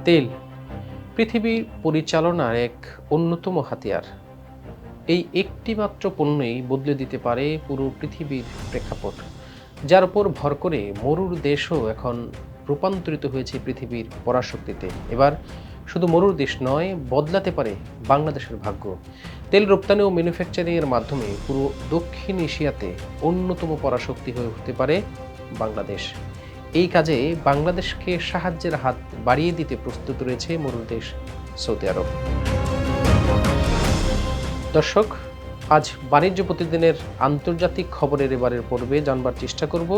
তেল পৃথিবীর পরিচালনার এক অন্যতম হাতিয়ার। এই একটি মাত্র পণ্যই বদলে দিতে পারে পুরো পৃথিবীর প্রেক্ষাপট, যার উপর ভর করে মরুর দেশও এখন রূপান্তরিত হয়েছে পৃথিবীর পরাশক্তিতে। এবার শুধু মরুর দেশ নয়, বদলাতে পারে বাংলাদেশের ভাগ্য। তেল রপ্তানি ও ম্যানুফ্যাকচারিংয়ের মাধ্যমে পুরো দক্ষিণ এশিয়াতে অন্যতম পরাশক্তি হয়ে উঠতে পারে বাংলাদেশ। এই কাজে বাংলাদেশকে সাহায্যের হাত বাড়িয়ে দিতে প্রস্তুত রয়েছে মরুর দেশ সৌদি আরব। দর্শক, আজ বাণিজ্য প্রতিদিনের আন্তর্জাতিক খবরের এবারের পর্বে জানবার চেষ্টা করব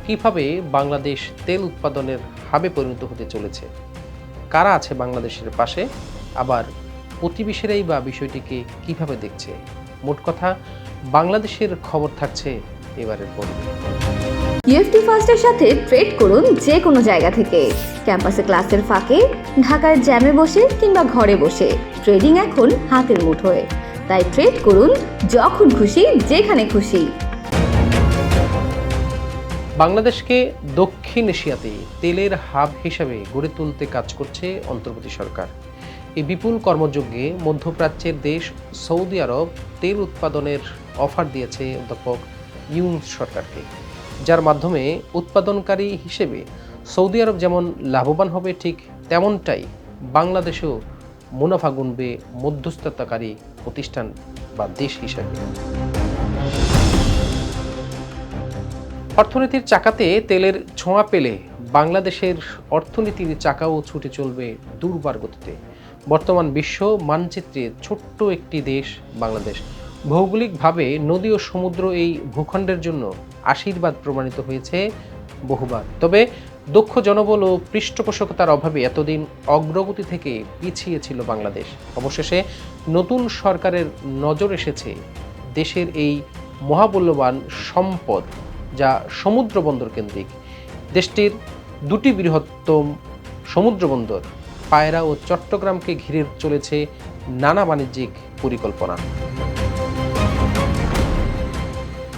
কিভাবে বাংলাদেশ তেল উৎপাদনের হাবে পরিণত হতে চলেছে, কারা আছে বাংলাদেশের পাশে, আবার প্রতিবেশীরাই বা বিষয়টিকে কিভাবে দেখছে। মোট কথা, বাংলাদেশের খবর থাকছে এবারের পর্বে। ইউএফটি ফার্স্টের সাথে ট্রেড করুন যে কোনো জায়গা থেকে। ক্যাম্পাসে ক্লাসের ফাঁকে, ঢাকার জ্যামে বসে কিংবা ঘরে বসে ট্রেডিং এখন হাতের মুঠোয়। তাই ট্রেড করুন যখন খুশি, যেখানে খুশি। বাংলাদেশকে দক্ষিণ এশিয়াতে তেলের হাব হিসাবে গড়ে তুলতে কাজ করছে অন্তর্বর্তী সরকার। এই বিপুল কর্মযজ্ঞে মধ্যপ্রাচ্যের দেশ সৌদি আরব তেল উৎপাদনের অফার দিয়েছে অধ্যাপক ইউনূস সরকারকে, যার মাধ্যমে উৎপাদনকারী হিসেবে সৌদি আরব যেমন লাভবান হবে, ঠিক তেমনটাই বাংলাদেশেও মুনাফা গুনবে মধ্যস্থতাকারী প্রতিষ্ঠান বা দেশ হিসেবে। অর্থনীতির চাকাতে তেলের ছোঁয়া পেলে বাংলাদেশের অর্থনীতির চাকাও ছুটে চলবে দুর্বার গতিতে। বর্তমান বিশ্ব মানচিত্রে ছোট্ট একটি দেশ বাংলাদেশ। ভৌগোলিকভাবে নদী ও সমুদ্র এই ভূখণ্ডের জন্য আশীর্বাদ প্রমাণিত হয়েছে বহুবার। তবে দক্ষ জনবল ও পৃষ্ঠপোষকতার অভাবে এতদিন অগ্রগতি থেকে পিছিয়ে ছিল বাংলাদেশ। অবশেষে নতুন সরকারের নজর এসেছে দেশের এই মহামূল্যবান সম্পদ, যা সমুদ্র বন্দর কেন্দ্রিক। দেশটির দুটি বৃহত্তম সমুদ্র বন্দর পায়রা ও চট্টগ্রামকে ঘিরে চলেছে নানা বাণিজ্যিক পরিকল্পনা।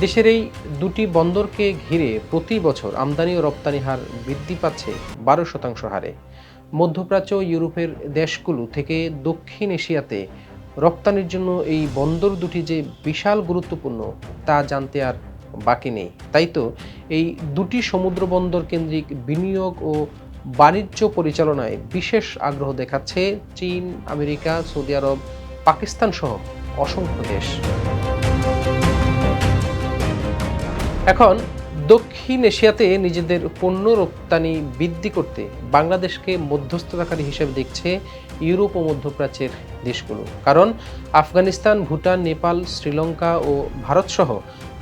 দেশের এই দুটি বন্দরকে ঘিরে প্রতি বছর আমদানি ও রপ্তানি হার বৃদ্ধি পাচ্ছে 12% হারে। মধ্যপ্রাচ্য ও ইউরোপের দেশগুলো থেকে দক্ষিণ এশিয়াতে রপ্তানির জন্য এই বন্দর দুটি যে বিশাল গুরুত্বপূর্ণ তা জানতে আর বাকি নেই। তাই তো এই দুটি সমুদ্র বন্দর কেন্দ্রিক বিনিয়োগ ও বাণিজ্য পরিচালনায় বিশেষ আগ্রহ দেখাচ্ছে চীন, আমেরিকা, সৌদি আরব, পাকিস্তান সহ অসংখ্য দেশ। এখন দক্ষিণ এশিয়াতে নিজেদের পণ্য রপ্তানি বৃদ্ধি করতে বাংলাদেশকে মধ্যস্থতাকারী হিসেবে দেখছে ইউরোপ ও মধ্যপ্রাচ্যের দেশগুলো। কারণ আফগানিস্তান, ভুটান, নেপাল, শ্রীলঙ্কা ও ভারত সহ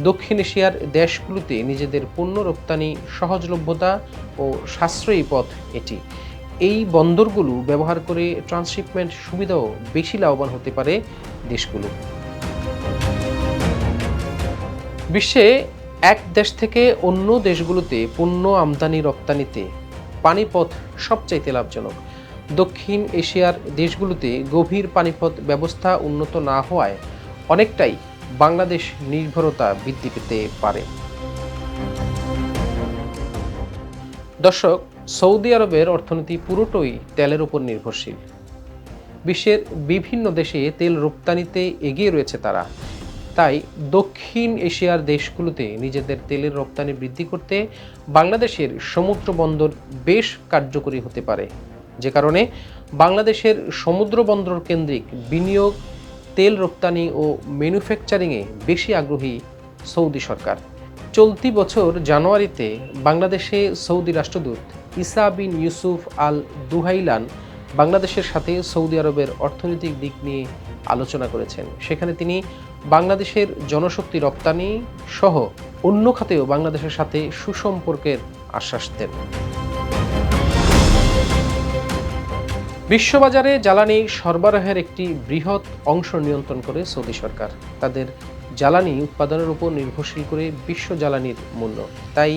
দক্ষিণ এশিয়ার দেশগুলোতে নিজেদের পণ্য রপ্তানি সহজলভ্যতা ও সাশ্রয়ী পথ এটি। এই বন্দরগুলো ব্যবহার করে ট্রান্সশিপমেন্ট সুবিধাও বেশি লাভবান হতে পারে দেশগুলো। বিশ্বে এক দেশ থেকে অন্য দেশগুলোতে পণ্য আমদানি রপ্তানিতে পানিপথ সবচাইতে লাভজনক। দক্ষিণ এশিয়ার দেশগুলোতে গভীর পানিপথ ব্যবস্থা উন্নত না হওয়ায় অনেকটাই বাংলাদেশ নির্ভরতা বৃদ্ধি পেতে পারে। দর্শক, সৌদি আরবের অর্থনীতি পুরোটাই তেলের উপর নির্ভরশীল। বিশ্বের বিভিন্ন দেশে তেল রপ্তানিতে এগিয়ে রয়েছে তারা। তাই দক্ষিণ এশিয়ার দেশগুলোতে নিজেদের তেলের রপ্তানি বৃদ্ধি করতে বাংলাদেশের সমুদ্র বন্দর বেশ কার্যকরী হতে পারে, যে কারণে বাংলাদেশের সমুদ্র বন্দর কেন্দ্রিক বিনিয়োগ, তেল রপ্তানি ও ম্যানুফ্যাকচারিংয়ে বেশি আগ্রহী সৌদি সরকার। চলতি বছর জানুয়ারিতে বাংলাদেশে সৌদি রাষ্ট্রদূত ইসা বিন ইউসুফ আল দুহাইলান বাংলাদেশের সাথে সৌদি আরবের অর্থনৈতিক দিক নিয়ে আলোচনা করেছেন। সেখানে তিনি বাংলাদেশের জনশক্তি রপ্তানি সহ অন্য খাতেও বাংলাদেশের সাথে সুসম্পর্কের আশ্বাস দেন। বিশ্ববাজারে জ্বালানি সরবরাহের একটি বৃহৎ অংশ নিয়ন্ত্রণ করে সৌদি সরকার। তাদের জ্বালানি উৎপাদনের উপর নির্ভরশীল করে বিশ্ব জ্বালানির মূল্য। তাই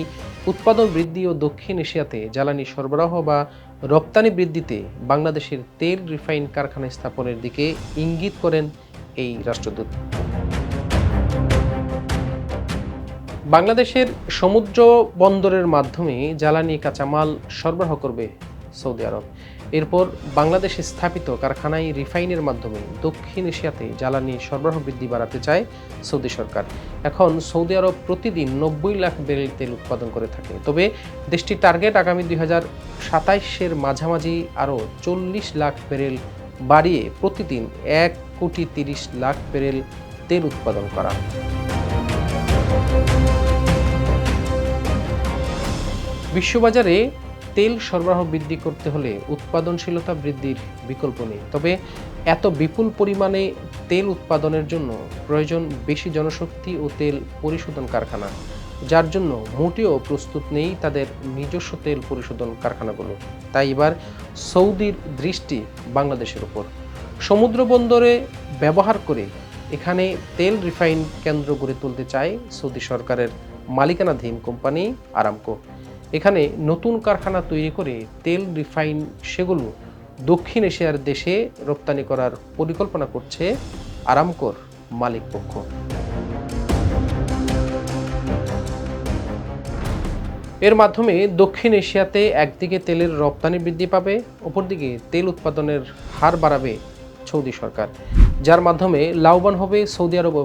উৎপাদন বৃদ্ধি ও দক্ষিণ এশিয়াতে জ্বালানি সরবরাহ বা রপ্তানি বৃদ্ধিতে বাংলাদেশের তেল রিফাইন কারখানা স্থাপনের দিকে ইঙ্গিত করেন এই রাষ্ট্রদূত। বাংলাদেশের সমুদ্র বন্দরের মাধ্যমে জ্বালানি কাঁচামাল সরবরাহ করবে সৌদি আরব। এরপর বাংলাদেশে স্থাপিত কারখানায় রিফাইনের মাধ্যমে দক্ষিণ এশিয়াতে জ্বালানি সরবরাহ বৃদ্ধি বাড়াতে চায় সৌদি সরকার। এখন সৌদি আরব প্রতিদিন 90 লাখ ব্যারেল তেল উৎপাদন করে থাকে। তবে দেশটির টার্গেট আগামী 2027-এর মাঝামাঝি আরও 40 লাখ ব্যারেল বাড়িয়ে প্রতিদিন 1,30,00,000 ব্যারেল তেল উৎপাদন করা। বিশ্ববাজারে তেল সরবরাহ বৃদ্ধি করতে হলে উৎপাদনশীলতা বৃদ্ধির বিকল্প নেই। তবে এত বিপুল পরিমাণে তেল উৎপাদনের জন্য প্রয়োজন বেশি জনশক্তি ও তেল পরিশোধন কারখানা, যার জন্য মোটেও প্রস্তুত নেই তাদের নিজস্ব তেল পরিশোধন কারখানাগুলো। তাই এবার সৌদির দৃষ্টি বাংলাদেশের উপর। সমুদ্র বন্দরে ব্যবহার করে এখানে তেল রিফাইন কেন্দ্র গড়ে তুলতে চায় সৌদি সরকারের মালিকানাধীন কোম্পানি আরামকো। এখানে নতুন কারখানা তৈরি করে তেল রিফাইন সেগুলো দক্ষিণ এশিয়ার দেশে রপ্তানি করার পরিকল্পনা করছে আরামকোর মালিক পক্ষ। এর মাধ্যমে দক্ষিণ এশিয়াতে একদিকে তেলের রপ্তানি বৃদ্ধি পাবে, অপরদিকে তেল উৎপাদনের হার বাড়াবে সৌদি সরকার, যার মাধ্যমে লাভবান হবে সৌদি আরব ও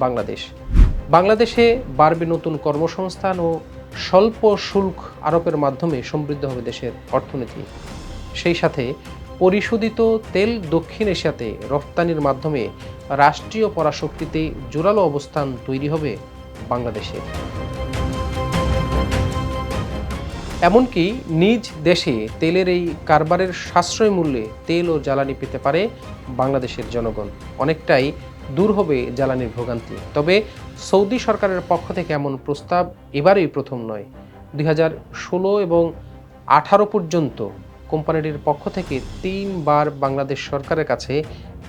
বাংলাদেশ। বাংলাদেশে বাড়বে নতুন কর্মসংস্থান ও স্বল্প শুল্ক আরোপের মাধ্যমে সমৃদ্ধ হবে দেশের অর্থনীতি। সেই সাথে পরিশোধিত তেল দক্ষিণ এশিয়াতে রপ্তানির মাধ্যমে রাষ্ট্রীয় পরাশক্তিতে জোরালো অবস্থান তৈরি হবে বাংলাদেশের। এমনকি নিজ দেশে তেলের এই কারবারের সাশ্রয় মূল্যে তেল ও জ্বালানি পেতে পারে বাংলাদেশের জনগণ। অনেকটাই দূর হবে জ্বালানির ভোগান্তি। তবে সৌদি সরকারের পক্ষ থেকে এমন প্রস্তাব এবারেই প্রথম নয়। 2016 এবং 2018 পর্যন্ত কোম্পানিটির পক্ষ থেকে 3 বার বাংলাদেশ সরকারের কাছে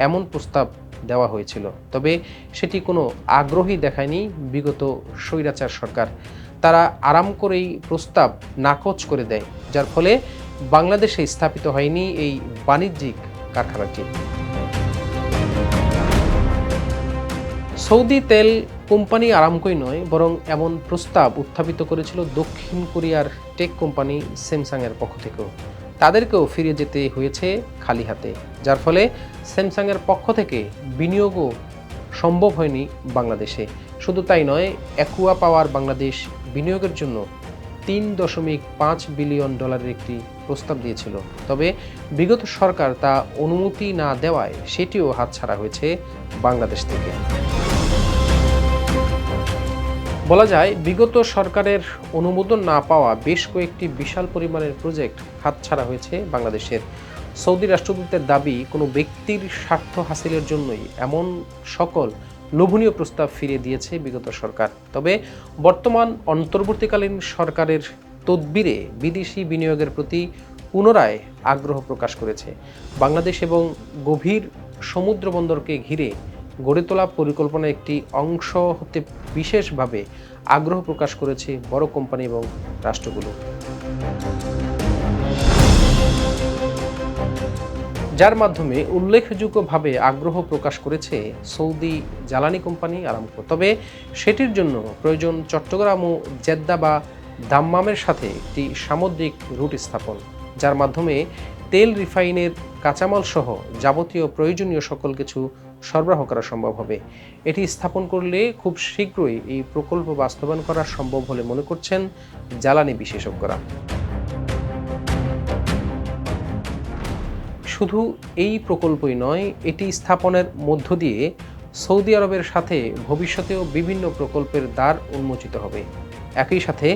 এমন প্রস্তাব দেওয়া হয়েছিল। তবে সেটি কোনো আগ্রহী দেখায়নি বিগত স্বৈরাচার সরকার। তারা আরাম করেই প্রস্তাব নাকচ করে দেয়, যার ফলে বাংলাদেশে স্থাপিত হয়নি এই বাণিজ্যিক কারখানাটি। সৌদি তেল কোম্পানি আরামকোই নয়, বরং এমন প্রস্তাব উত্থাপিত করেছিল দক্ষিণ কোরিয়ার টেক কোম্পানি স্যামসাংয়ের পক্ষ থেকেও। তাদেরকেও ফিরে যেতে হয়েছে খালি হাতে, যার ফলে স্যামসাংয়ের পক্ষ থেকে বিনিয়োগও সম্ভব হয়নি বাংলাদেশে। শুধু তাই নয়, অ্যাকুয়া পাওয়ার বাংলাদেশ বিনিয়োগের জন্য $3.5 বিলিয়ন একটি প্রস্তাব দিয়েছিল। তবে বিগত সরকার তা অনুমতি না দেওয়ায় সেটিও হাতছাড়া হয়েছে বাংলাদেশ থেকে। বলা যায়, বিগত সরকারের অনুমোদন না পাওয়া বেশ কয়েকটি বিশাল পরিমাণের প্রজেক্ট হাতছাড়া হয়েছে বাংলাদেশের। সৌদি রাষ্ট্রদূতের দাবি, কোনো ব্যক্তির স্বার্থ হাসিলের জন্যই এমন সকল লোভনীয় প্রস্তাব ফিরিয়ে দিয়েছে বিগত সরকার। তবে বর্তমান অন্তর্বর্তীকালীন সরকারের তদবিরে বিদেশি বিনিয়োগের প্রতি পুনরায় আগ্রহ প্রকাশ করেছে। বাংলাদেশ এবং গভীর সমুদ্র বন্দরকে ঘিরে গড়ে তোলা পরিকল্পনার একটি অংশ হতে বিশেষভাবে আগ্রহ প্রকাশ করেছে বড় কোম্পানি এবং রাষ্ট্রগুলো, যার মাধ্যমে উল্লেখযোগ্যভাবে আগ্রহ প্রকাশ করেছে সৌদি জ্বালানি কোম্পানি আরামকো। তবে সেটির জন্য প্রয়োজন চট্টগ্রাম ও জেদ্দা বা দাম্মামের সাথে একটি সামুদ্রিক রুট স্থাপন, যার মাধ্যমে তেল রিফাইনের কাঁচামাল সহ যাবতীয় প্রয়োজনীয় সকল কিছু সরবরাহ করা সম্ভব হবে। এটি স্থাপন করলে খুব শীঘ্রই এই প্রকল্প বাস্তবায়ন করা সম্ভব বলে মনে করছেন জ্বালানি বিশেষজ্ঞরা। শুধু এই প্রকল্পই নয়, এটি স্থাপনের মধ্য দিয়ে সৌদি আরবের সাথে ভবিষ্যতেও বিভিন্ন প্রকল্পের দ্বার উন্মোচিত হবে। একই সাথে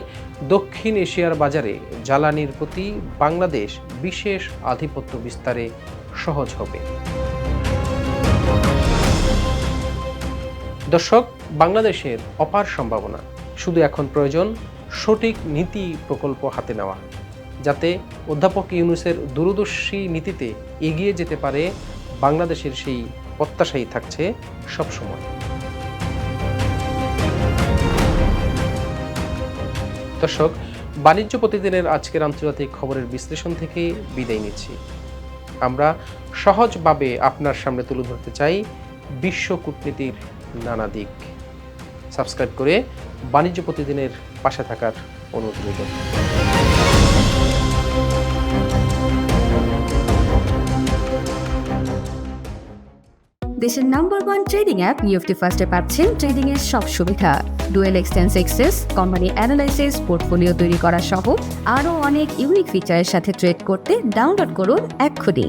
দক্ষিণ এশিয়ার বাজারে জ্বালানির প্রতি বাংলাদেশ বিশেষ আধিপত্য বিস্তারে সহজ হবে। দর্শক, বাংলাদেশের অপার সম্ভাবনা, শুধু এখন প্রয়োজন সঠিক নীতি প্রকল্প হাতে নেওয়া, যাতে অধ্যাপক ইউনূসের দূরদর্শী নীতিতে এগিয়ে যেতে পারে বাংলাদেশের সেই প্রত্যাশাই থাকছে সবসময়। দর্শক, বাণিজ্য প্রতিদিনের আজকের আন্তর্জাতিক খবরের বিশ্লেষণ থেকে বিদায় নিচ্ছি। আমরা সহজভাবে আপনার সামনে তুলে ধরতে চাই বিশ্ব কূটনীতির নানা দিক। সাবস্ক্রাইব করে বাণিজ্য প্রতিদিনের পাশে থাকার অনুরোধ রইল। দেশের নাম্বার 1 ট্রেডিং অ্যাপ ইএফটি ফার্স্টে পাচ্ছেন ট্রেডিং এর সব সুবিধা, dual exchange access, company analysis, portfolio তৈরি করা সহ আরও অনেক ইউনিক ফিচারের সাথে ট্রেড করতে ডাউনলোড করুন এক্ষুনি।